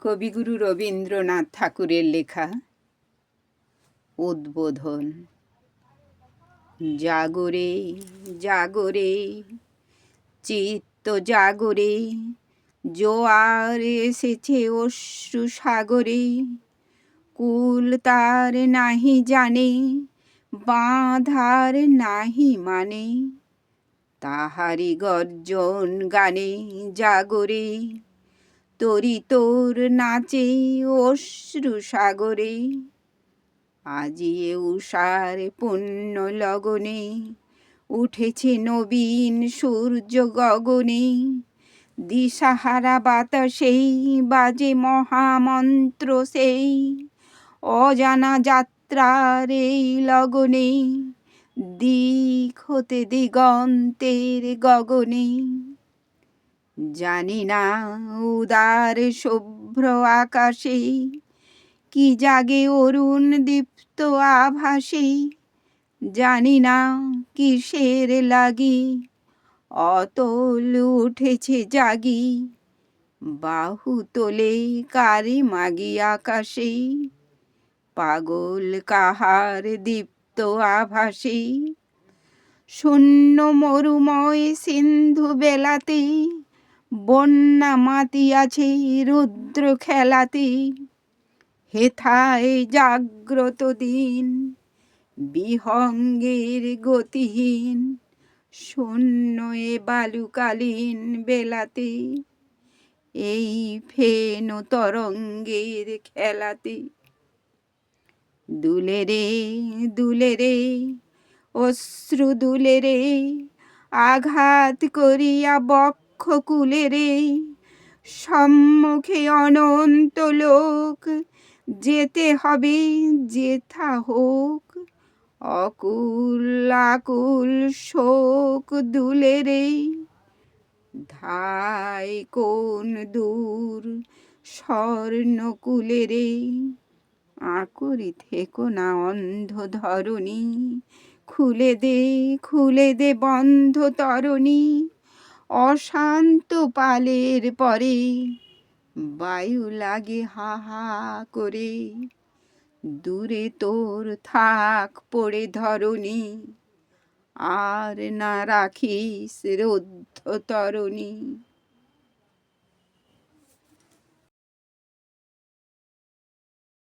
কবিগুরু রবীন্দ্রনাথ ঠাকুরের লেখা উদ্বোধন। জাগরে জাগরে চিত্ত জাগরে, জোয়ার এসেছে অশ্রু সাগরে। কুল তার নাহি জানে, বাঁধার নাহি মানে, তাহারি গর্জন গানে জাগরে। তরি তোর নাচে অশ্রু সাগরে, আজিয়ে উষার পুণ্য লগনে, উঠেছে নবীন সূর্য গগনে। দিশাহারা বাতাসেই বাজে মহামন্ত্র সেই, অজানা যাত্রার এই লগনে, দিক হতে দিগন্তের গগনে। জানি না উদার শুভ্র আকাশে, কি জাগে অরুণ দীপ্ত আভাসে। জানি না কিসের লাগি, অতল উঠেছে জাগি, বাহু তোলে কারে মাগি আকাশে। পাগল কাহার দীপ্ত আভাসে, শূন্য মরুময় সিন্ধু বেলাতে, বন্যা মাতিয়াছে রুদ্র খেলাতে। হেথায় জাগ্রত দিন, বিহঙ্গের গতিহীন, শূন্য এ বালুকালীন বেলাতে, এই ফেন তরঙ্গের খেলাতে। দুলে রে দুলে রে অশ্রু দুলে রে, আঘাত করিয়া বক্ষ কুলে রে। সম্মুখে অনন্ত লোক, যেতে হবে যেথা হোক, অকুল আকুল শোক দুলে রে। ধায় কোন দূর স্বর্ণকুলে রে, আকুরি থেকো না অন্ধ ধরণী। খুলে দে বন্ধ তরণী, অশান্ত পালের পরে, বায়ু লাগে হা হা করে। দূরে তোর থাক পড়ে ধরণী, আর না রাখিস রুদ্ধ তরণী।